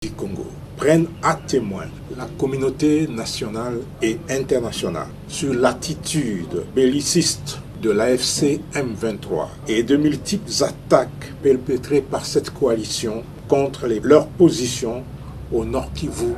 du Congo prennent à témoin la communauté nationale et internationale sur l'attitude belliciste de l'AFC M23 et de multiples attaques perpétrées par cette coalition contre leurs positions au Nord Kivu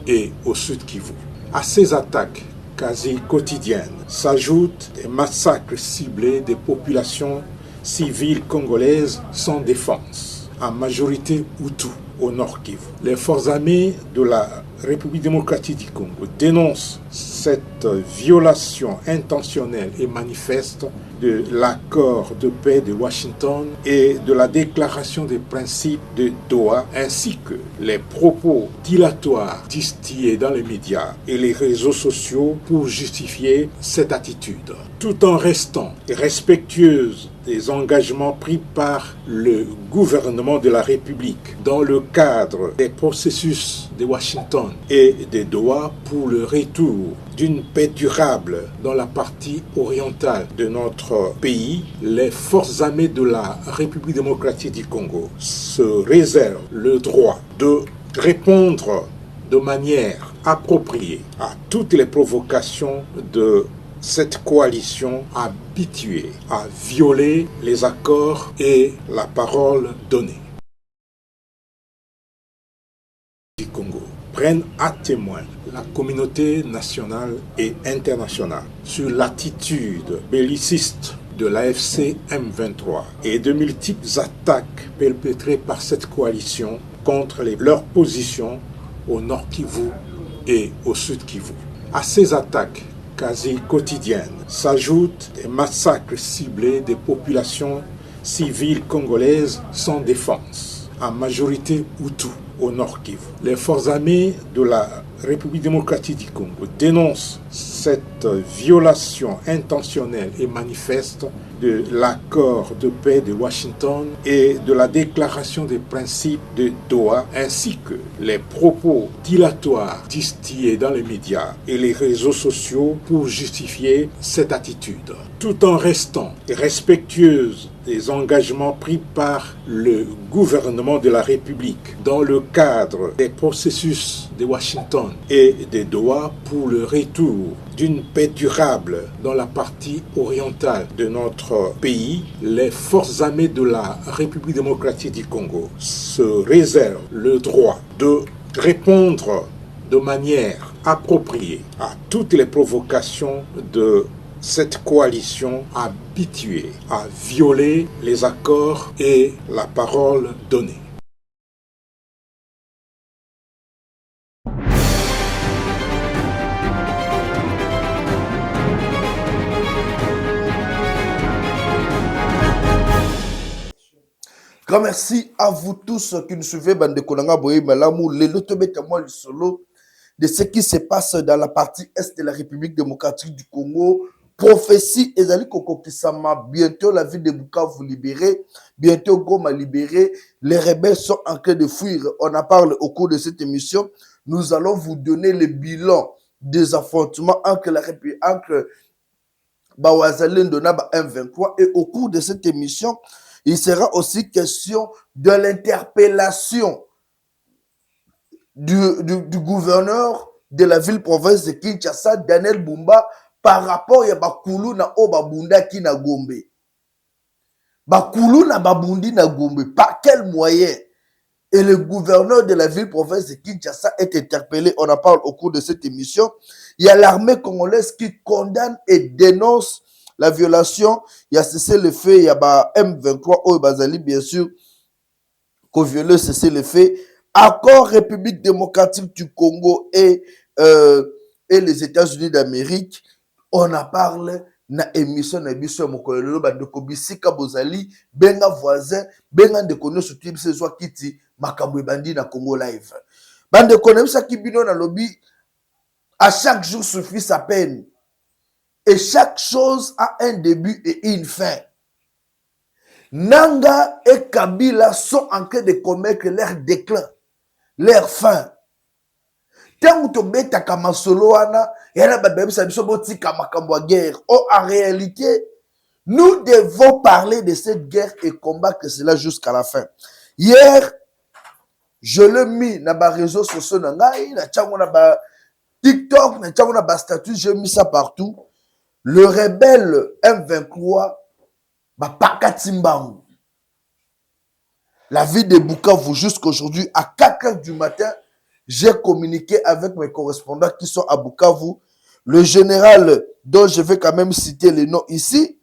et au Sud Kivu. À ces attaques quasi quotidiennes s'ajoutent des massacres ciblés des populations civiles congolaises sans défense, en majorité Hutus, au Nord Kivu. Les forces armées de la République démocratique du Congo dénoncent cette violation intentionnelle et manifeste de l'accord de paix de Washington et de la déclaration des principes de Doha, ainsi que les propos dilatoires distillés dans les médias et les réseaux sociaux pour justifier cette attitude, tout en restant respectueuse des engagements pris par le gouvernement de la République dans le cadre des processus de Washington et de Doha pour le retour d'une paix durable dans la partie orientale de notre pays. Les forces armées de la République démocratique du Congo se réservent le droit de répondre de manière appropriée à toutes les provocations de cette coalition habituée à violer les accords et la parole donnée. Du Congo prennent à témoin la communauté nationale et internationale sur l'attitude belliciste de l'AFC M23 et de multiples attaques perpétrées par cette coalition contre leurs positions au Nord Kivu et au Sud Kivu. À ces attaques quasi quotidiennes s'ajoutent des massacres ciblés des populations civiles congolaises sans défense, en majorité Hutus, au Nord Kivu. Les forces armées de la République démocratique du Congo dénoncent cette violation intentionnelle et manifeste de l'accord de paix de Washington et de la déclaration des principes de Doha, ainsi que les propos dilatoires distillés dans les médias et les réseaux sociaux pour justifier cette attitude, tout en restant respectueuse des engagements pris par le gouvernement de la République dans le cadre des processus de Washington et de Doha pour le retour d'une paix durable dans la partie orientale de notre pays. Les forces armées de la République démocratique du Congo se réservent le droit de répondre de manière appropriée à toutes les provocations de cette coalition habituée à violer les accords et la parole donnée. Grand merci à vous tous qui nous suivez, Bande Konanga Boye Malamu, les lotobetamoi le solo de ce qui se passe dans la partie est de la République démocratique du Congo. Prophétie Ezali Koko Kisama, bientôt la ville de Bukavu libérée, bientôt Goma libérée, les rebelles sont en train de fuir. On en parle au cours de cette émission. Nous allons vous donner le bilan des affrontements entre la République, entre Bawazalin Donaba M23, et au cours de cette émission, il sera aussi question de l'interpellation du gouverneur de la ville-province de Kinshasa, Daniel Bumba, par rapport à Bakulu na Obabunda ki na Gombe. Bakulu na Babundi na Gombe, par quel moyen? Et le gouverneur de la ville-province de Kinshasa est interpellé. On en parle au cours de cette émission. Il y a l'armée congolaise qui condamne et dénonce la violation. Il y a cessé le fait, il y a M23, au Bazali, bien sûr, qu'au violeur cessé le fait. Accord République démocratique du Congo et les États-Unis d'Amérique, on en parle na émission na biso mokolelo bandeko bisika bozali benga voisin benga ndeko no soutien biso zo kiti makambo bandi na Congo live bandeko na biso ki bino na lobby. À chaque jour suffit sa peine et chaque chose a un début et une fin. Nanga et Kabila sont en train de commettre leur déclin, leur fin. Tant que beta kama solo wana yana babem sa biso botika makambo guerre. Oh, en réalité, nous devons parler de cette guerre et combattre cela jusqu'à la fin. Hier, je l'ai mis dans les réseaux sociaux, dans les TikTok, dans les statuts, j'ai mis ça partout. Le rebelle M23, Pakatimbangu. La ville de Bukavu, jusqu'aujourd'hui, à 4 h du matin, j'ai communiqué avec mes correspondants qui sont à Bukavu. Le général, dont je vais quand même citer les noms ici,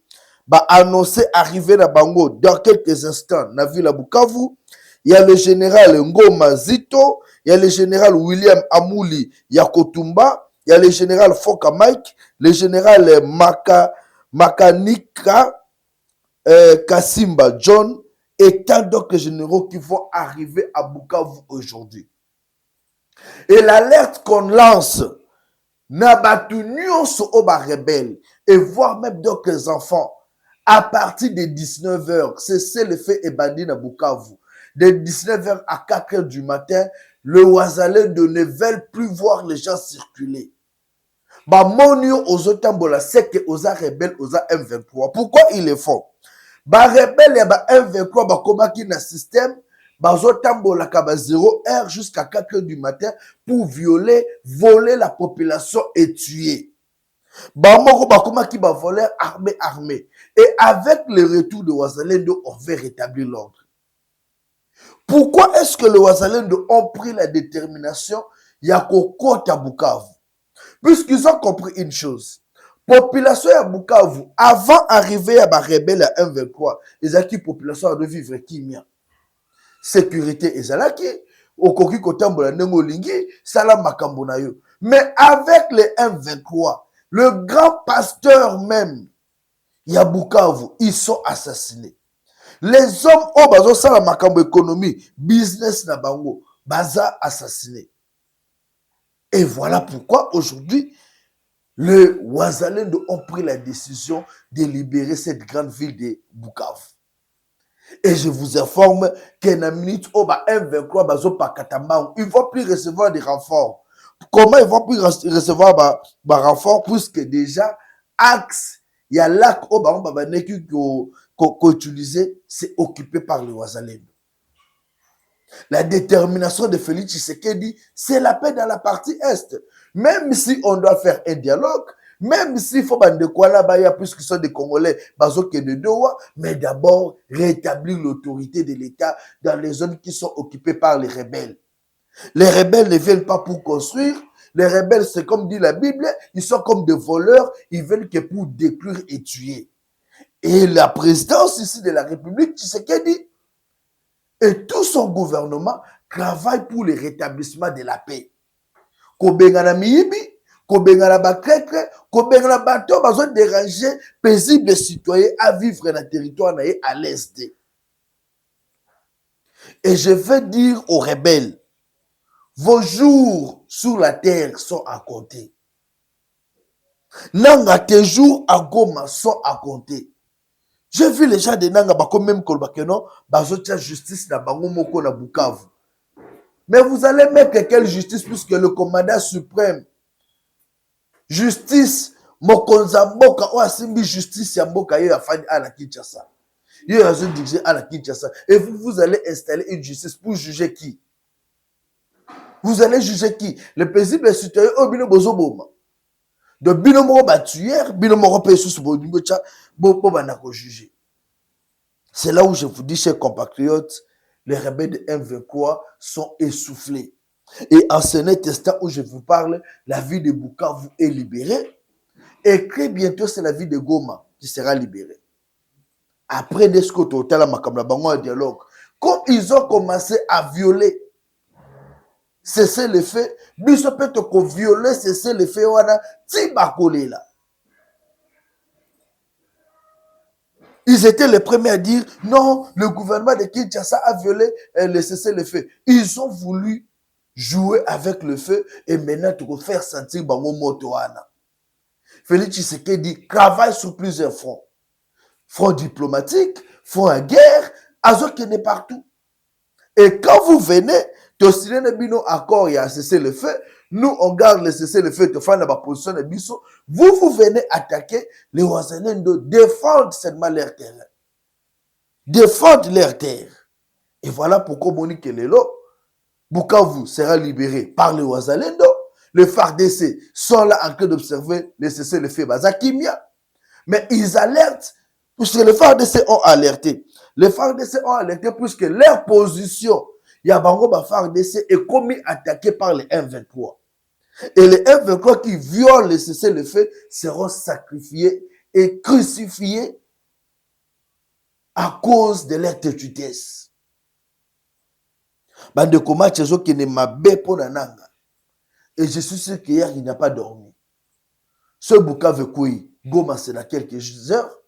va annoncer arriver à Bango dans quelques instants dans la ville à Bukavu. Il y a le général Ngoma Zito, il y a le général William Amouli Yakotumba, il y a le général Foka Mike, le général Makanika Kasimba John, et tant d'autres généraux qui vont arriver à Bukavu aujourd'hui. Et l'alerte qu'on lance, n'a battu nyonso oba rebelle, et voire même d'autres enfants, à partir de 19 h, c'est le fait et bandit à Bukavu. De 19 h à 4 h du matin, le Wazalendo ne veulent plus voir les gens circuler. Bah, monio aux otambola, c'est que aux rebelles, aux M23. Pourquoi ils le font? Bah, rebelle, et bah, M23, bah, comment qui n'a système, bah, otambola, bah, 0 h jusqu'à 4 h du matin pour violer, voler la population et tuer. Bah, moko, bah, comment qui va voler armé. Et avec le retour de Wazalendo, on veut rétablir l'ordre. Pourquoi est-ce que les Wazalendo ont pris la détermination Yakoko à Bukavu? Puisqu'ils ont compris une chose. Population à Bukavu, avant d'arriver à la rebelle à M23, ils ont dit population de vivre kimia. Sécurité et zalaki, okoki kotambola nengo lingi, salam makambo na yo. Mais avec les M23, le grand pasteur même, ya Bukavu, ils sont assassinés. Les hommes au bazo sala makambo économie, business na bango, baza assassinés. Et voilà pourquoi aujourd'hui, les Wazalendo ont pris la décision de libérer cette grande ville de Bukavu. Et je vous informe qu'en a minute, M23 bazo pa Katambangu, ils ne vont plus recevoir des renforts. Comment ils vont plus recevoir des renforts? Puisque déjà, axe, il y a lac au Babaneki qu'on utilisait, c'est occupé par les Wazalendo. La détermination de Félix Tshisekedi, c'est la paix dans la partie Est. Même si on doit faire un dialogue, même s'il faut de quoi là-bas, puisqu'ils sont des Congolais, de Doha, mais d'abord rétablir l'autorité de l'État dans les zones qui sont occupées par les rebelles. Les rebelles ne viennent pas pour construire. Les rebelles, c'est comme dit la Bible, ils sont comme des voleurs, ils veulent que pour détruire et tuer. Et la présidence ici de la République, Tshisekedi, et tout son gouvernement travaille pour le rétablissement de la paix. Kobengana miyibi, kobengana bakrekre, kobengana bato besoin de déranger paisibles citoyens à vivre dans le territoire à l'est. Et je veux dire aux rebelles, vos jours sur la terre sont à compter. Nanga tes jours à Goma sont à compter. J'ai vu les gens de Nanga bako même kolbakeno, bazotia justice na bango moko na Bukavu. Mais vous allez mettre quelle justice puisque le commandant suprême, justice, mokonza mboka, ou asimbi justice ya mboka yo afani à la Kinshasa. Yo yazo dirigé à la Kinshasa. Et vous allez installer une justice pour juger qui? Vous allez juger qui? Le paisible citoyen au bino bozo boma. De bino moro batuer, bino moro pe sous bodimbo cha, bo bana ko juger. C'est là où je vous dis, chers compatriotes, les rebelles de M23 sont essoufflés. Et en ce net instant où je vous parle, la ville de Bukavu est libérée. Et très bientôt, c'est la ville de Goma qui sera libérée. Après Nesco Total, un dialogue. Comme ils ont commencé à violer, cesser les faits, ils ont peut-être violer, cesser les faits, là. Ils étaient les premiers à dire non, le gouvernement de Kinshasa a violé le cessez-le-feu. Ils ont voulu jouer avec le feu et maintenant te faire sentir bango motoana. Félix Tshisekedi travaille sur plusieurs fronts. Front diplomatique, front à guerre, Azok est partout. Et quand vous venez, tu signes un accord et à cesser le feu, nous on garde le cesser le feu, position de biso, vous venez attaquer les Wazalendo, défendre seulement leur terrain. Défendre leur terre. Et voilà pourquoi Monique Lelo, Bukavu sera libéré par les Wazalendo. Les FARDC sont là en train d'observer les cessez-le-feu Bazakimia. Mais ils alertent, puisque les FARDC ont alerté. Les FARDC ont alerté puisque leur position, Yabango FARDC est commis attaqué par les M23. Et les M23 qui violent les cessez-le-feu seront sacrifiés et crucifiés à cause de leur têtudesse. Bande koma tchezo qui ne m'a pour nananga. Et je suis sûr qu'hier il n'a pas dormi. Ce Bukavu Koui, Goma c'est dans quelques heures.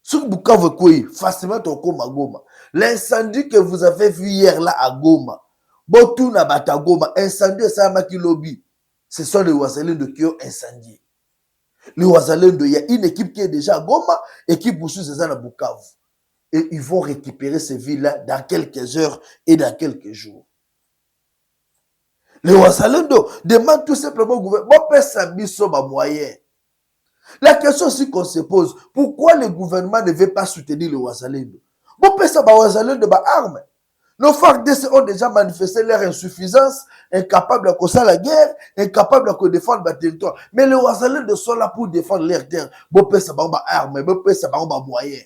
Ce Bukavu Koui, facilement ton koma Goma. L'incendie que vous avez vu hier là à Goma, Botou na bata Goma, incendie ça maki lobby. Ce sont les Wazalendo qui ont incendié. Les Wazalendo, il y a une équipe qui est déjà à Goma, équipe Boussou c'est ça à Bukavu. Et ils vont récupérer ces villes-là dans quelques heures et dans quelques jours. Les Wazalendo demandent tout simplement au gouvernement, moyen. La question aussi qu'on se pose, pourquoi le gouvernement ne veut pas soutenir les Wazalendo? Wazalendo armes. Nos FARDC ont déjà manifesté leur insuffisance, incapables de causer la guerre, incapables de défendre leur territoire. Mais les Wazalendo sont là pour défendre leur terre. Armes, moyens.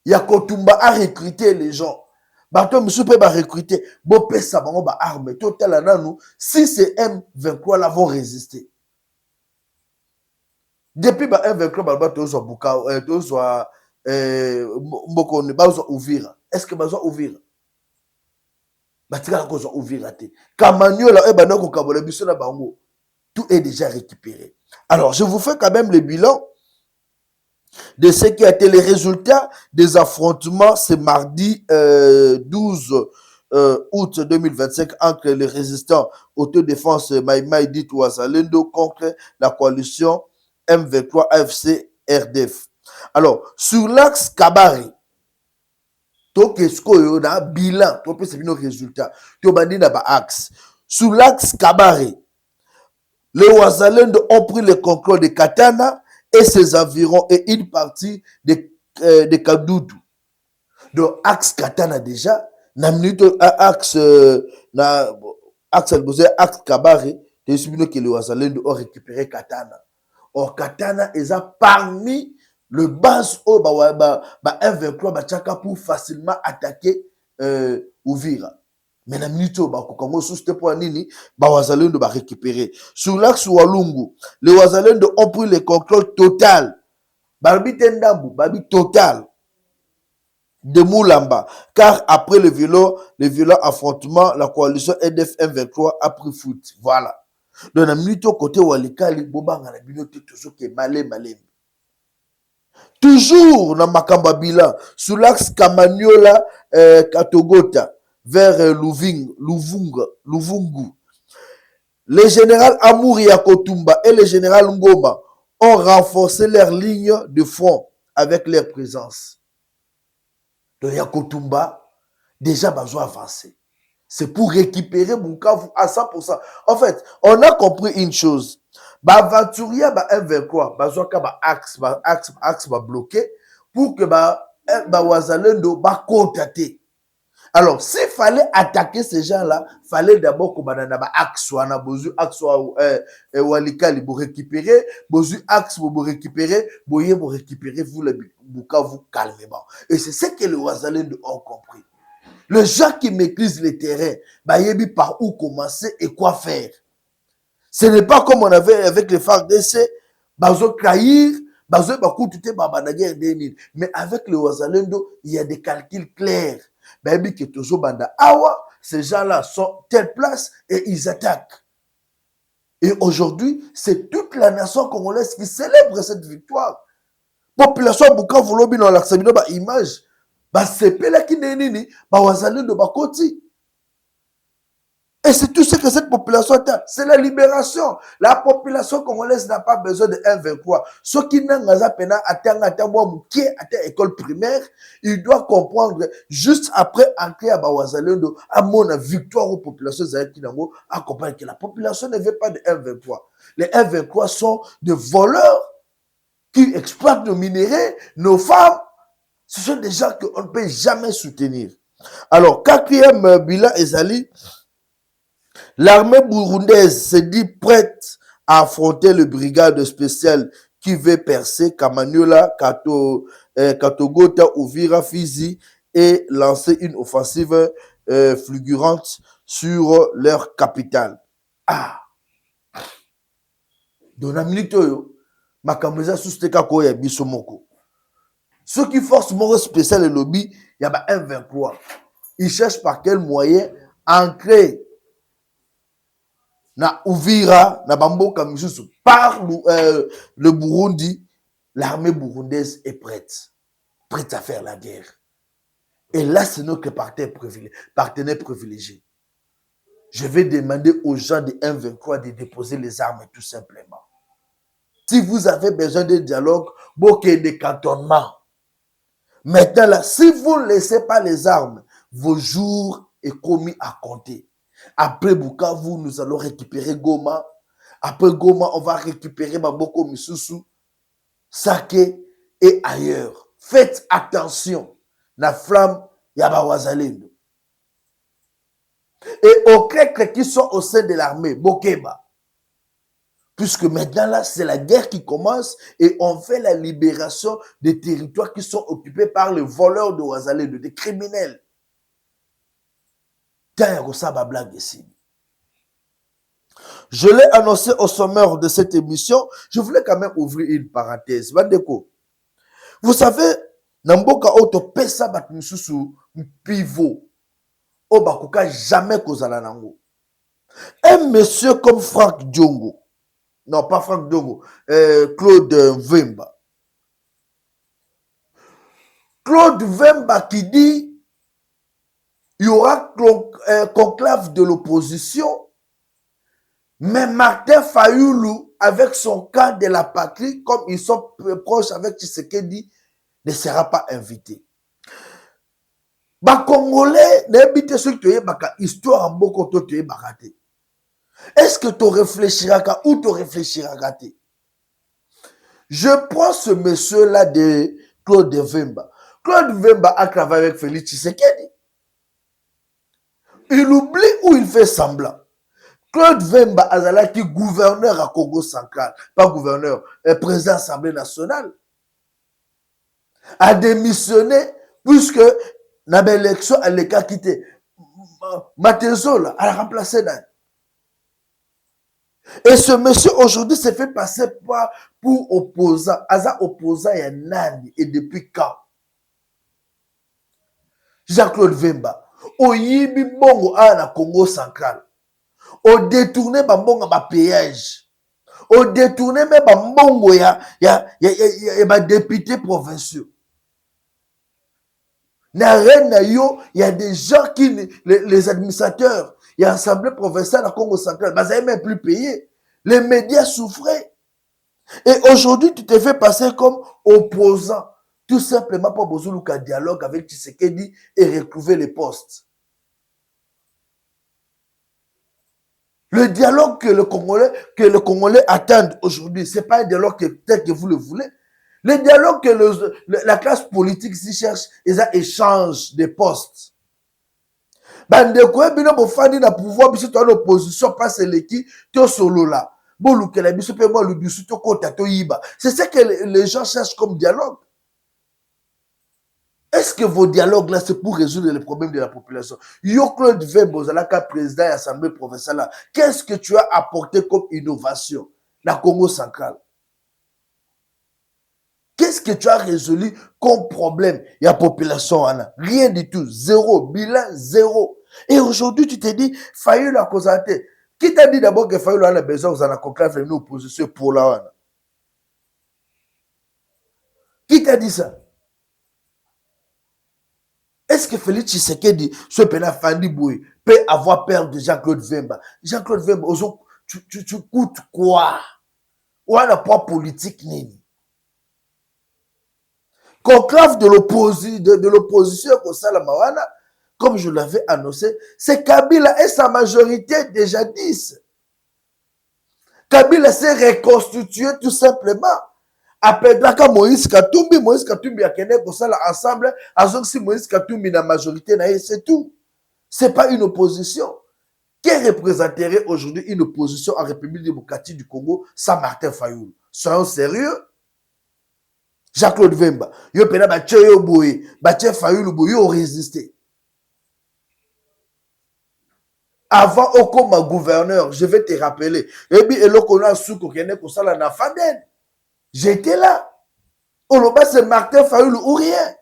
Yakotumba a recruté les gens. Bato monsieur peut recruter. Bopé ça va arme. Total ananou. Si ces M23 là vont résister. Depuis M23 balba tozo buka tozo mboko ne bazo ouvrir. Est-ce que bazo ouvrir? Batika ko zo ouvrir té. Kamanyo là e banoko kabola biso na bango. Tout est déjà récupéré. Alors, je vous fais quand même le bilan de ce qui a été les résultats des affrontements ce mardi 12 août 2025 entre les résistants autodéfense Maïmaï dit Wazalendo contre la coalition M23 AFC RDF. Alors, sur l'axe Kabare, qu'est-ce qu'on a bilan, tu peux c'est nos résultats. Tu as dit axe. Sur l'axe Kabare, les Wazalendo ont pris le contrôle de Katana et ses environs et une partie de Kadoudou. Donc, axe Katana déjà, na minute axe Kabare, tu sais que les Wazalendo ont récupéré Katana. Or, Katana est parmi le base au M23 Bachaka pour facilement attaquer Ouvira. Mais la minute où Kongo sous point nini, Wazalendo va récupérer. Sur l'axe Walungu, les Wazalendo ont pris le contrôle total. Barbi Tendambu, Babi total de Moulamba. Car après le violent affrontement, la coalition EDF M23 a pris foot. Voilà. Dans la minute au côté Walikali, Bobanga la binote toujours qui est malé. Toujours dans Makamba Bilan, sur l'axe Kamanyola Katogota, vers Louvungu. Les généraux Amour Yakotumba et les généraux Ngoma ont renforcé leur ligne de front avec leur présence. Donc Yakotumba, déjà besoin d'avancer. C'est pour récupérer Bukavu à 100%. En fait, on a compris une chose. Vaturia M23, axe bloqué pour que Wazalendo contacter. Alors, s'il fallait attaquer ces gens-là, fallait d'abord que axe Walikali pour récupérer, axe pour récupérer, pour récupérer vous le Bukavu calmement. Et c'est ce que les Wazalendo ont compris. Les gens qui maîtrisent le terrain, yebi par où commencer et quoi faire. Ce n'est pas comme on avait avec les FARDC, bazo trahir, bazo bakoututé babanaguer des. Mais avec les Wazalendo, il y a des calculs clairs. Baby que tozo banda awa, ces gens-là sont telle place et ils attaquent. Et aujourd'hui, c'est toute la nation congolaise qui célèbre cette victoire. Population Bukavu lobi dans l'accès ba image, ba sepela ki nini, ba Wazalendo ba koti. Et c'est tout ce que cette population a. C'est la libération. La population congolaise n'a pas besoin de M23. Ceux qui n'ont pas à école primaire, ils doivent comprendre juste après entrer à Wazalendo, à mon victoire aux populations Zayakinango, à comprendre que la population ne veut pas de M23. Les M23 sont des voleurs qui exploitent nos minéraux, nos femmes. Ce sont des gens qu'on ne peut jamais soutenir. Alors, quatrième bilan, Ezali, l'armée burundaise se dit prête à affronter le brigade spéciale qui veut percer Kamanyola, Katogota, Uvira, Fizi et lancer une offensive fulgurante sur leur capitale. Ah! Dans la minute, makameza sous-teka koya bisomoko. Ceux qui forcent mon spécial et lobby, il y a un 23. Ils cherchent par quel moyen ancrer na Uvira, na Bamboka Misusu, par le Burundi. L'armée burundaise est prête à faire la guerre. Et là, c'est notre partenaire privilégié. Je vais demander aux gens de M23 de déposer les armes tout simplement. Si vous avez besoin de dialogue, bokeh de cantonnement. Maintenant, là, si vous ne laissez pas les armes, vos jours est commis à compter. Après Bukavu, nous allons récupérer Goma. Après Goma, on va récupérer Maboko Misusu, Sake et ailleurs. Faites attention. La flamme, Yaba Wazalendo. Et aux Grecs qui sont au sein de l'armée, Bokeba. Puisque maintenant, là, c'est la guerre qui commence et on fait la libération des territoires qui sont occupés par les voleurs de Wazalendo, des criminels. Je l'ai annoncé au sommaire de cette émission. Je voulais quand même ouvrir une parenthèse. Vous savez, Namboka Oto Pesa Batmisusu pivot. Obakuka jamais kozala nango. Un monsieur comme Franck Diongo. Non, pas Franck Diongo. Claude Vemba. Claude Vemba qui dit il y aura conclave de l'opposition, mais Martin Fayoulou, avec son camp de la patrie, comme ils sont proches avec Tshisekedi, ne sera pas invité. Ba Congolais, n'habite ce que tu es, histoire en beaucoup de tu es baraté. Est-ce que tu réfléchiras ou tu réfléchiras raté? Je prends ce monsieur-là de Claude Vemba. Claude Vemba a travaillé avec Félix Tshisekedi. Il oublie ou il fait semblant. Claude Vemba Azalaki, gouverneur à Congo central, pas gouverneur, président de l'Assemblée nationale, a démissionné puisque dans l'élection, elle a quitté. Matezola a remplacé. Et ce monsieur aujourd'hui s'est fait passer pour opposant. Aza opposant et Nani. Et depuis quand? Jean-Claude Vemba. Au Yibi Bongo à la Congo central. Au détourné Bambongo ma péage. Au détourné même Bambongo ya député provinciaux. Il y a des gens qui, les administrateurs, il y a l'Assemblée provinciale à Congo central, mais ils n'avaient même plus payé. Les médias souffraient. Et aujourd'hui, tu te fais passer comme opposant. Tout simplement pour besoin d'un dialogue avec Tshisekedi et retrouver les postes. Le dialogue que le Congolais attend aujourd'hui, ce n'est pas un dialogue tel que vous le voulez. Le dialogue que la classe politique s'y cherche, ils échangent des postes. Bandeko bino bofandi na pouvoir biso to l'opposition passe l'équipe to solo là. Bolukela biso pe moi le biso to kota to yiba. C'est ce que les gens cherchent comme dialogue. Est-ce que vos dialogues là c'est pour résoudre les problèmes de la population? Yo Claude Vemba Zalaka président de l'Assemblée provinciale là. Qu'est-ce que tu as apporté comme innovation dans le Congo central? Qu'est-ce que tu as résolu comme problème? Il y a population, rien du tout. Zéro. Bilan, zéro. Et aujourd'hui, tu te dis, Fayoulou a causé. Qui t'a dit d'abord que Fayoulou a besoin de conclave une opposition pour la ONU? Qui t'a dit ça? Est-ce que Félix Tshisekedi, ce pénal Fandi Boué, peut avoir peur de Jean-Claude Vemba? Jean-Claude Vemba, tu coûtes quoi? Ou un apport politique, nini? Conclave de l'opposition au Salamawana, comme je l'avais annoncé, c'est Kabila et sa majorité déjà 10. Kabila s'est reconstitué tout simplement apelaka Moïse Katumbi akende kosala ensemble, si Moïse Katumbi na majorité na c'est tout. C'est pas une opposition. Qui représenterait aujourd'hui une opposition en République démocratique du Congo sans Martin Fayulu? Soyons sérieux. Jean-Claude Vemba, yo pena bache yo boye, bache Fayulu boye, yo résisté. Avant au comme gouverneur, je vais te rappeler, ebi eloko na souko kene kosala na Faden. J'étais là. Oloba c'est Martin Fayulu ou rien.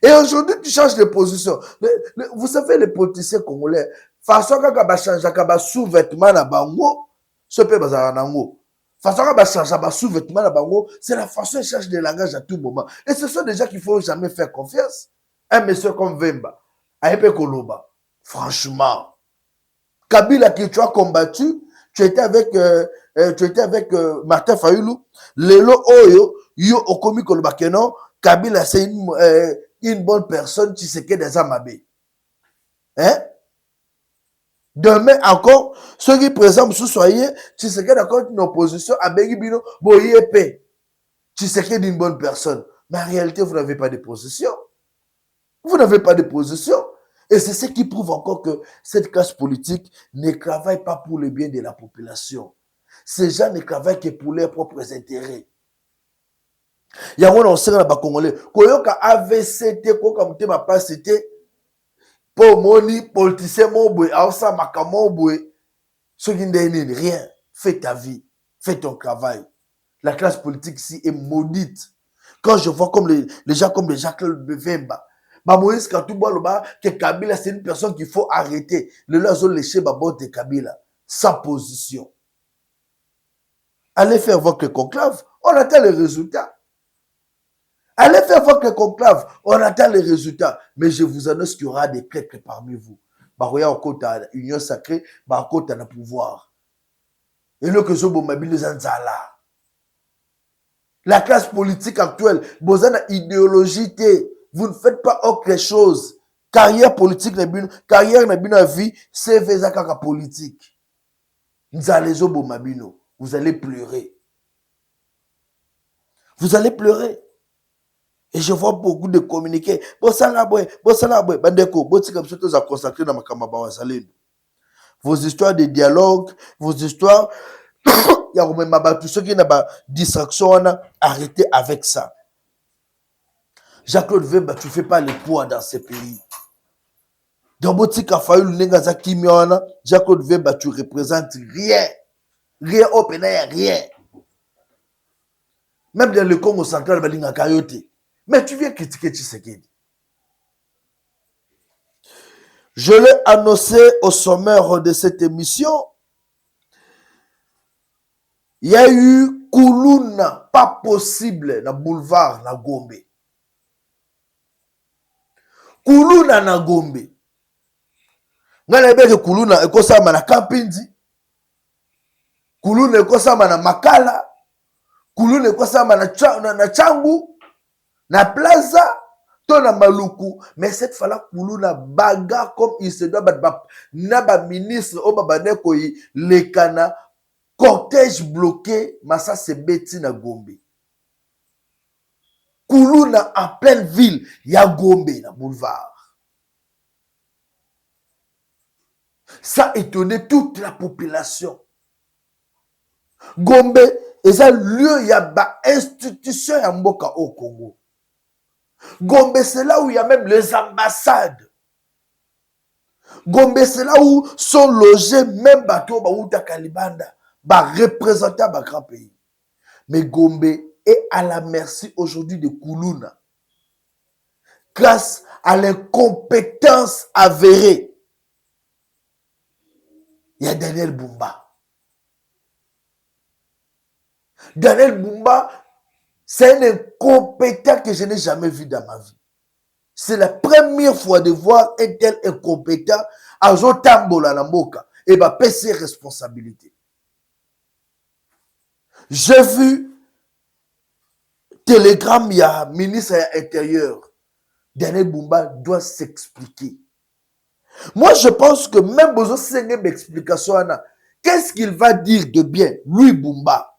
Et aujourd'hui tu changes de position. Vous savez les politiciens congolais, façon kaka ba change kaka sous-vêtement na bango, ce peut bazara nango. Façon kaka ba change sous-vêtement na bango, c'est la façon de changer de langage à tout moment. Et ce sont des gens qu'il faut jamais faire confiance. Un monsieur comme Vemba, Ayepe Koloba, franchement, Kabila qui tu as combattu, tu étais avec Martin Fayulu, Lelo Oyo, yo okomi Koloba Kenon, Kabila c'est une bonne personne, tu sais que des amabés. Hein? Demain encore, ceux qui présentent sous soyez, tu sais que d'accord une opposition à Bengibino, Boyepe, tu sais que d'une bonne personne. Mais en réalité, vous n'avez pas de position. Vous n'avez pas de position. Et c'est ce qui prouve encore que cette classe politique ne travaille pas pour le bien de la population. Ces gens ne travaillent que pour leurs propres intérêts. Il y a un sait dans les Congolais. Koyoka AVCT, Koyoka ma pas c'était pour moni politicien moboué, aosa makamoboué. Ce qui n'est rien. Fais ta vie, fais ton travail. La classe politique ici est maudite. Quand je vois comme les gens comme les Jacques-Claude Bevemba, Moïse Katouba, que Kabila, c'est une personne qu'il faut arrêter. Le leur ont léché de Kabila. Sa position. Allez faire votre conclave, on attend les résultats. Allez faire votre conclave, on attend les résultats. Mais je vous annonce qu'il y aura des traîtres parmi vous. Baroya au côté de l'union sacrée, au côté de pouvoir. Et le que je vous mobile Zanzala. La classe politique actuelle, vous avez une idéologie. Vous ne faites pas autre chose. Carrière politique, carrière na vie, c'est vezaka politique. Vous allez pleurer. Vous allez pleurer. Et je vois beaucoup de communiqués. Vos histoires de dialogue, vos histoires, il y a même tout ce qui n'a pas distraction, arrêtez avec ça. Jean-Claude Vemba, tu ne fais pas le poids dans ce pays. Dans Botika Fayulu Nengaza Kimiona, Jean-Claude Vemba, tu représentes rien. Rien au pénal, rien. Même dans le Congo central, Balinga Kayote. Mais tu viens critiquer Tshisekedi. Je l'ai annoncé au sommaire de cette émission. Il y a eu Koulouna, pas possible, na boulevard, na Gombe. Koulouna na Gombe. Ngana beke Koulouna ekosama na Kampindi. Koulouna ekosama na Makala. Koulouna ekosama na Changu. Na Plaza. To na Maluku. Mais cette fois-là, Koulouna baga comme il se doit. Na ba ministre o babane koyi lekana. Cortège bloqué. Massa se beti na Gombe. Koulouna en pleine ville, il y a Gombe na boulevard. Ça étonnait toute la population. Gombe est un lieu, il y a une institution à Mboka au Congo. Gombe, c'est là où il y a même les ambassades. Gombe, c'est là où sont logés même bateaux, Baouta Kalibanda, représentants de grand pays. Mais Gombe est à la merci aujourd'hui de Koulouna. Grâce à l'incompétence avérée. Il y a Daniel Bumba. Daniel Bumba, c'est un incompétent que je n'ai jamais vu dans ma vie. C'est la première fois de voir un tel incompétent à Zotambola Namboka et va payer ses responsabilités. J'ai vu télégramme, il y a ministre intérieur. Daniel Bumba doit s'expliquer. Moi, je pense que même besoin de m'explication, qu'est-ce qu'il va dire de bien, lui, Bumba?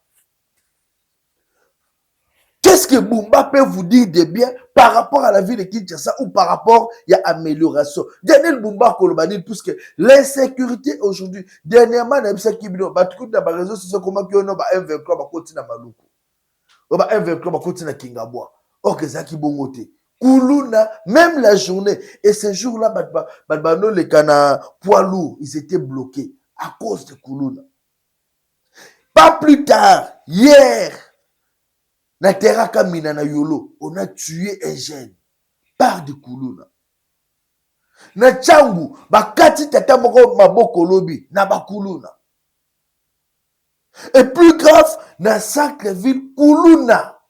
Qu'est-ce que Bumba peut vous dire de bien par rapport à la vie de Kinshasa ou par rapport à l'amélioration? Daniel Bumba Kolobani, puisque l'insécurité aujourd'hui, dernièrement, on a vu ça qui dans les réseaux sociaux, comment on a M23 à côté de Maluku. On a M23 à côté de Kingabwa. Ok, ça qui bon côté. Koulouna, même la journée. Et ce jour-là, les canards poids lourds, ils étaient bloqués à cause de Koulouna. Pas plus tard, hier, na Teraka Minana Yolo, on a tué un jeune par de Koulouna. Na Tchangu, bakati tata moko maboko lobi, na Bakoulouna. Et plus grave, na Sacreville, Koulouna.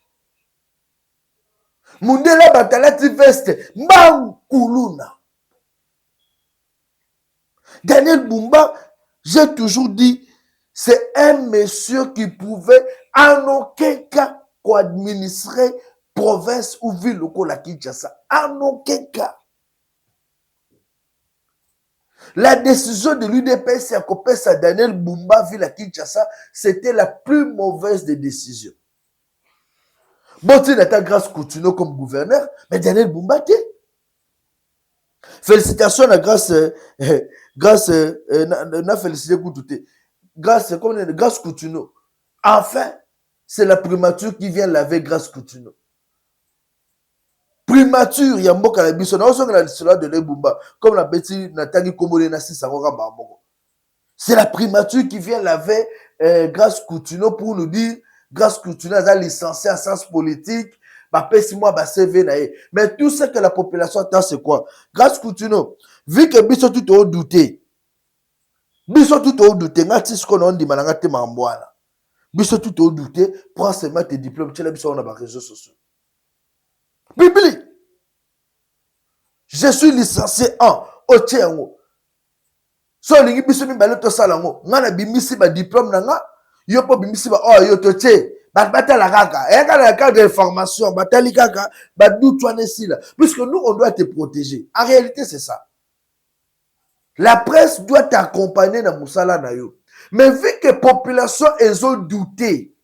Mundela Batalati Veste, Mbang Koulouna. Daniel Bumba, j'ai toujours dit, c'est un monsieur qui pouvait en aucun cas administrer province ou ville au la Kinshasa. En aucun cas. La décision de l'UDPS à Kopes à Daniel Bumba, ville à Kinshasa, c'était la plus mauvaise des décisions. Bon, tu n'as pas grâce Coutinho comme gouverneur, mais Daniel Bumba, t'es. Félicitations à grâce na félicité Koutouté. Grâce Coutinho. Enfin, c'est la primature qui vient laver grâce Coutinho. Primature, il y a mboka la biso. Na osonga la cela de Lebumba. Comme la bêtise Nathalie Komole na si sarora bamoko. C'est la primature qui vient laver grâce Coutinho pour nous dire grâce Coutinho a licencié en sciences politiques. Mais tout ce que la population attend, c'est quoi? Grâce Coutinho, vu que biso tout au douté, biso tout au douté, ngati ce qu'on a dit malangate mamboana. Biso tout au douté, prends seulement tes diplômes, tu l'as biso on a les réseaux sociaux. Biblique. Je suis licencié en Otiengo. So lingi biso mi baloto salango, ngana bimisi ba diplôme nanga, yo po bimisi ba oh yo toche. Batala kaka, et quand il y a des formations, batali kaka, badou toi là. Puisque nous on doit te protéger. En réalité c'est ça. La presse doit t'accompagner dans Moussala Nayo. Mais vu que la population ils ont douté,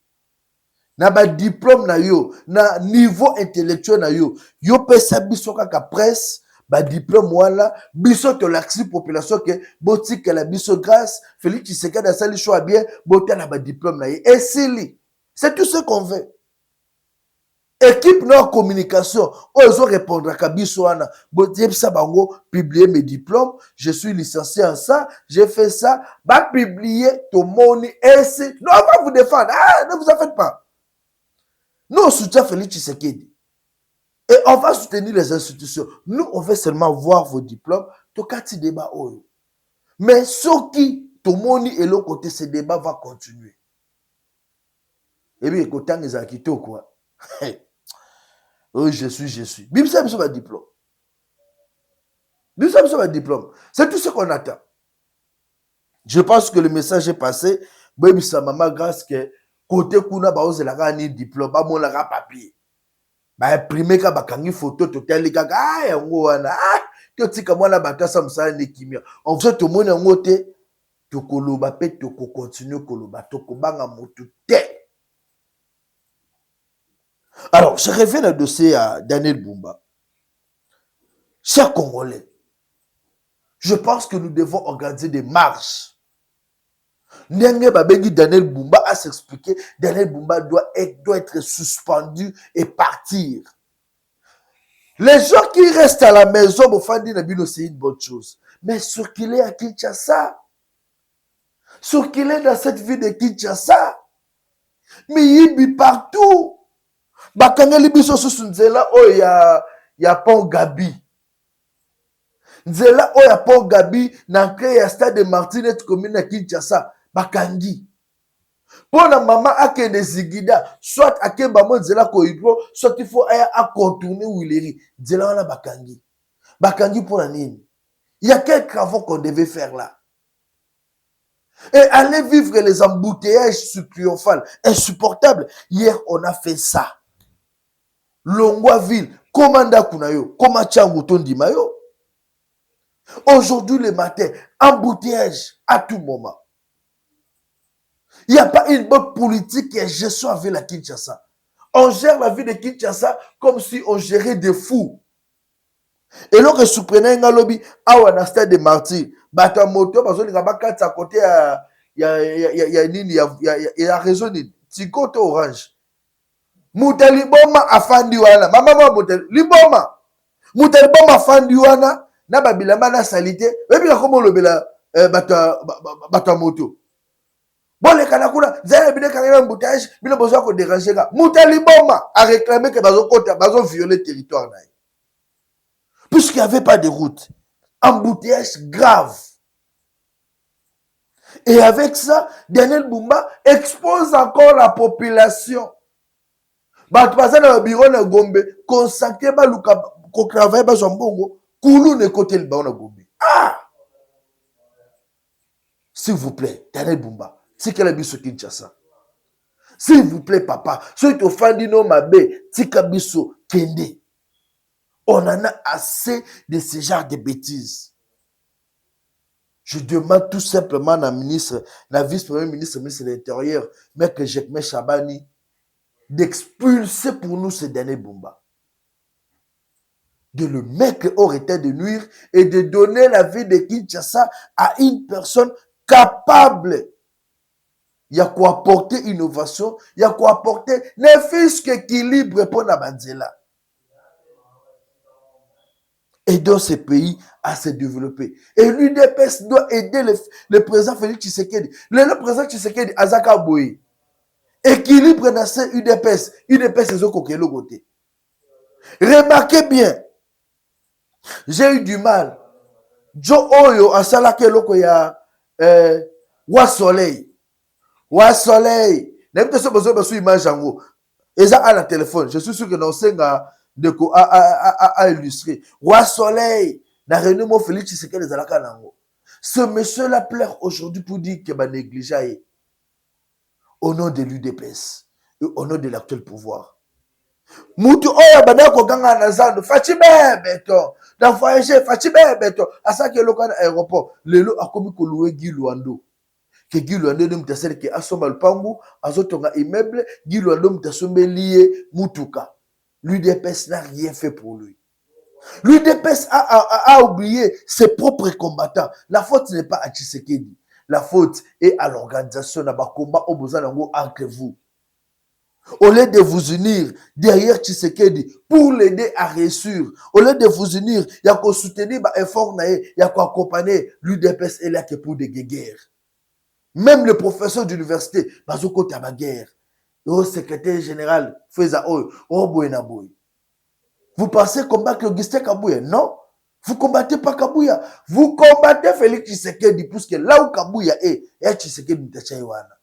na ba diplôme nayo, na niveau intellectuel nayo, yo pesa biso kaka presse, ba diplôme wala, biso to l'axi population que boti que la biso grâce, Félix Tshisekedi a sali choix bien, boti na ba diplôme nayo. Et c'est tout ce qu'on veut. Équipe Nord Communication, ils ont répondu à Kabisouana. Publier mes diplômes, je suis licencié en ça, j'ai fait ça, va publier ton money et non, on va vous défendre. Ah, ne vous en faites pas. Nous, on soutient Félix Tshisekedi. Et on va soutenir les institutions. Nous, on veut seulement voir vos diplômes. Tokati débat. Mais ce qui, ton money et l'autre côté, ce débat va continuer. Et bien, quand on est quitté quoi. Oui, je suis. Bimsa va diplôme. Bimsa va diplôme. C'est tout ce qu'on attend. Je pense que le message est passé. Bimsa maman grâce que côté kuna ba ose la gani diplôme, ba mon la papier. Ba imprimer ka ba kangi photo total ka ah yango wana. Ah, to tika mwana batasa msala ne kimia. On veut tout monde ngote to koloba pe to ko continuer koloba to ko banga motu te. Alors, je reviens au dossier à Daniel Bumba. Chers Congolais, je pense que nous devons organiser des marches. Daniel Bumba a s'expliqué. Daniel Bumba doit être suspendu et partir. Les gens qui restent à la maison, c'est une bonne chose. Mais circuler à Kinshasa, circuler dans cette ville de Kinshasa, mais il vit partout. Bakangeli biso susu nzela o ya pont Gabi. Nzela o ya pont Gabi na nkre ya stade de Martinette commune à Kinshasa. Bakangi. Pona mama akende zigida, soit akemba mo nzela ko hydro, soit il faut à contourner Wileri. Nzela wana bakangi. Bakangi pour la nini. Il y a quelques travaux qu'on devait faire là. Et aller vivre les embouteillages sur Triomphal, insupportable. Hier, on a fait ça. Longwa-Ville, Komanda Kunayo, Komachangu Tondi Mayo. Aujourd'hui, le matin, embouteillage à tout moment. Il n'y a pas une bonne politique et gestion avec la Kinshasa. On gère la vie de Kinshasa comme si on gérait des fous. Et lorsque surprenant un lobby, awa na stade de martyr, bata moto, parce que ba quatre à côté il y a raison nini. Tikoto orange. Mutali boma afandi wana. Mama mutali liboma. Mutali boma afandi wana na babilamba na salite. Et puis comment le bela bata moto. Bon les kanakuna, zaya bine kanakuna embouteillage, bine besoin ko déranger ga. Mutali boma a réclamé que bazo violer le territoire naï. Puisqu'il n'y avait pas de route. Embouteillage grave. Et avec ça, Daniel Bumba expose encore la population. Bato baza na bureau na Gombe, consacré ba luka ko travailler ba zombongo, kulu ne côté le ba na Gombe. Ah! S'il vous plaît, Daniel Bumba, c'est qu'elle a biso Kinshasa. S'il vous plaît, papa, ceux qui ont dit non mabe, tika biso kende. On en a assez de ce genre de bêtises. Je demande tout simplement à la ministre, la vice-premier ministre, ministre de l'Intérieur, Maître Jekme Chabani, d'expulser pour nous ce dernier Bumba. De le mettre hors état de nuire et de donner la vie de Kinshasa à une personne capable. Il y a quoi apporter innovation, il y a quoi apporter ne fût-ce qu'équilibre pour la Banzela. Aidons ce pays à se développer. Et l'UDPS doit aider le président Félix Tshisekedi. Le président Tshisekedi, Azaka Boye. Équilibre dans ce UDPS. UDPS, c'est ce côté. Remarquez bien, j'ai eu du mal. Joe Oyo, à Salake, loko ya Wa Soleil. Wa Soleil. N'aime pas ce besoin de image en haut. Et ça à la téléphone. Je suis sûr que nous sommes de quoi à illustrer. Roi Soleil, na réunion Félix Tshisekedi les alaka nango. Ce monsieur-là pleure aujourd'hui pour dire qu'il va négliger au nom de l'UDPS et au nom de l'actuel pouvoir. Mutu oya bana ko ganga na zando Fatime beto. Na voyager Fatime beto. Asa ke lokana aéroport. Lelo akomi ko louer Guy Luando. Que Guy Luando ne mutasele ke asomba lupangu, azotonga immeuble, Guy Luando mutasombe lié mutuka. L'UDPS n'a rien fait pour lui. L'UDPS a oublié ses propres combattants. La faute n'est pas à Tshisekedi. La faute est à l'organisation de combat au besoin entre vous. Au lieu de vous unir derrière Tshisekedi pour l'aider à réussir, au lieu de vous unir, il y a qu'à soutenir l'effort, il y a qu'à accompagner l'UDPS est là que pour des guerres. Même le professeur d'université, Bazoko Tabaguerre, le secrétaire général, Feza Oyo, Oboyena Boy. Vous pensez combattre Augustin Kabouya? Non. Vous combattez pas Kabouya. Vous combattez Félix Tshisekedi, puisque là où Kabouya est Tshisekedi Mtachaïwana.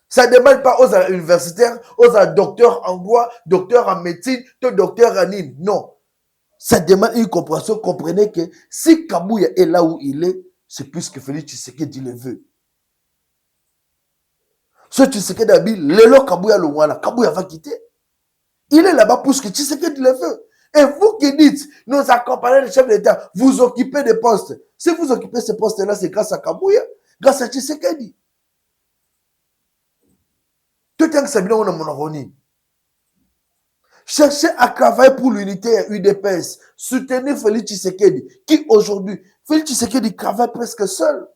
Ça ne demande pas aux universitaires, aux docteurs en droit, docteurs en médecine, docteurs en Nîmes. Non. Ça demande une compréhension. Comprenez que si Kabouya est là où il est, c'est puisque Félix Tshisekedi le veut. Ce Tshisekedi a dit, Lelo Kabouya Longwana, Kabouya va quitter. Il est là-bas pour ce que Tshisekedi le veut. Et vous qui dites, nous accompagnons les chefs d'État, vous occupez des postes. Si vous occupez ces postes-là, c'est grâce à Kabouya, grâce à Tshisekedi. Tout un Sabina, on a mon. Cherchez à travailler pour l'unité UDPS. Soutenez Félix Tshisekedi, qui aujourd'hui, Félix Tshisekedi travaille presque seul.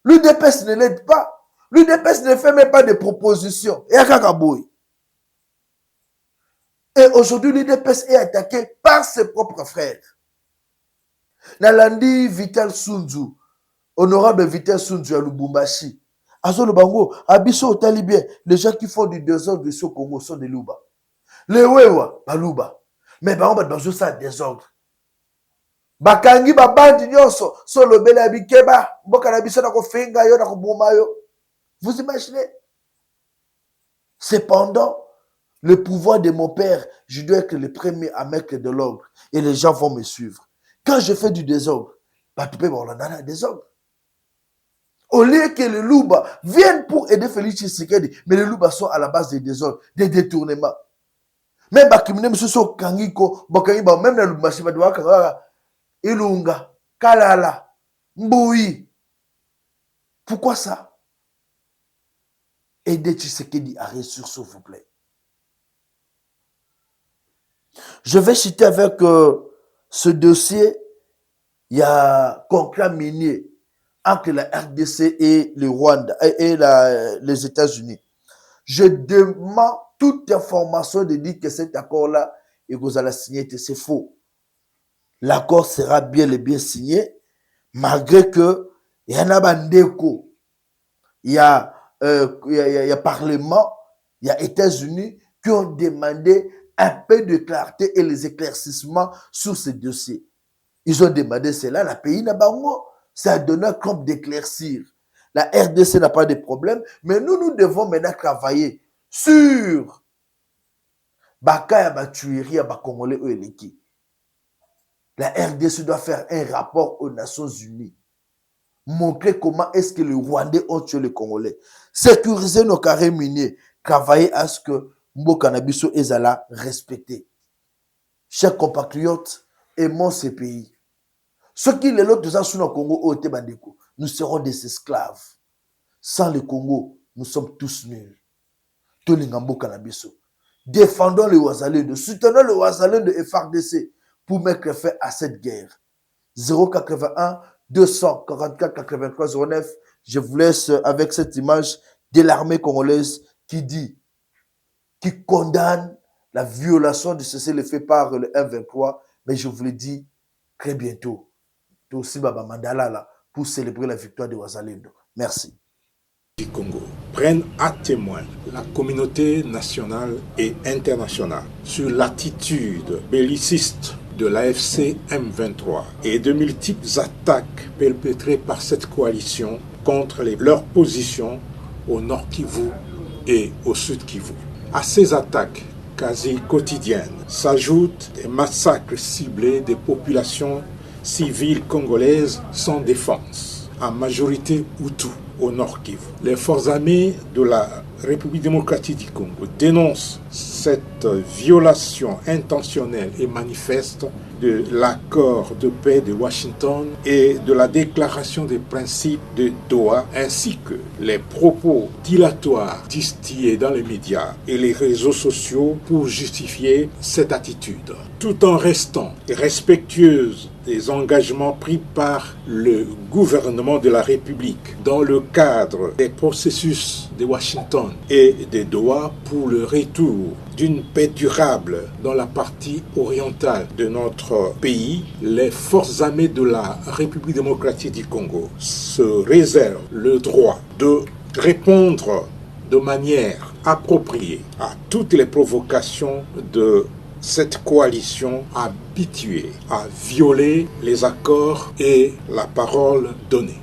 L'UDPS ne l'aide pas. L'UDPS ne fait même pas de propositions. Et à Kakaboui. Et aujourd'hui, l'UDPS est attaqué par ses propres frères. Nalandi Vital Sunzu, honorable Vital Sunzu à Lubumbashi. Azolo Bango, Abisso au Talibien, les gens qui font du désordre ici au Congo sont des Luba. Les Wewa, Baluba. Mais Bango, Bango, ça désordre. Bakangi, Babandi, Nyoso, Solo Bela Bikeba, Bokanabiso, Nako Fenga, Yo, Nako Bumayo. Vous imaginez? Cependant, le pouvoir de mon père, je dois être le premier à mettre de l'ordre. Et les gens vont me suivre. Quand je fais du désordre, tu peux voir le désordre. Au lieu que les Louba viennent pour aider Félix Tshisekedi, mais les Louba sont à la base des désordres, des détournements. Même Bakimine, M. Kangiko, Bakangiba, même dans le Machiba de Wakara, Ilunga, Kalala, Mboui. Pourquoi ça? Aidez Tshisekedi à réussir, s'il vous plaît. Je vais citer avec ce dossier, il y a contrat minier entre la RDC et le Rwanda et les États-Unis. Je demande toute information de dire que cet accord-là, et vous allez signer, c'est faux. L'accord sera bien et bien signé, malgré que il y en a bandeko, il y a Parlement, il y a États-Unis qui ont demandé un peu de clarté et les éclaircissements sur ce dossier. Ils ont demandé cela, la pays n'a pas mot. Ça a donné un camp d'éclaircir. La RDC n'a pas de problème, mais nous devons maintenant travailler sur Bakaya Batuiri à Congolais ou Eleki. La RDC doit faire un rapport aux Nations Unies. Montrer comment est-ce que les Rwandais ont tué les Congolais. Sécuriser nos carrés miniers. Travailler à ce que Mbokanabiso Ezala respecté. Chers compatriotes, aimons ces pays. Ceux qui les autres sont dans le Congo, nous serons des esclaves. Sans le Congo, nous sommes tous nuls. Défendons les Ouazalendo, soutenons les Ouazalendo et FARDC pour mettre fin à cette guerre. 081 244 83 09. Je vous laisse avec cette image de l'armée congolaise qui condamne la violation du cessez-le-feu par le M23. Mais je vous le dis très bientôt. Aussi Baba Mandala là, pour célébrer la victoire de Ouazalendo. Merci. Du Congo prennent à témoin la communauté nationale et internationale sur l'attitude belliciste de l'AFC M23 et de multiples attaques perpétrées par cette coalition contre leurs positions au nord Kivu et au sud Kivu. À ces attaques quasi quotidiennes s'ajoutent des massacres ciblés des populations civiles congolaises sans défense, en majorité Hutu, au nord Kivu. Les forces armées de la République démocratique du Congo dénoncent cette violation intentionnelle et manifeste de l'accord de paix de Washington et de la déclaration des principes de Doha, ainsi que les propos dilatoires distillés dans les médias et les réseaux sociaux pour justifier cette attitude, tout en restant respectueuse des engagements pris par le gouvernement de la République dans le cadre des processus de Washington et de Doha pour le retour d'une paix durable dans la partie orientale de notre pays. Les forces armées de la République démocratique du Congo se réservent le droit de répondre de manière appropriée à toutes les provocations de cette coalition habituée à violer les accords et la parole donnée.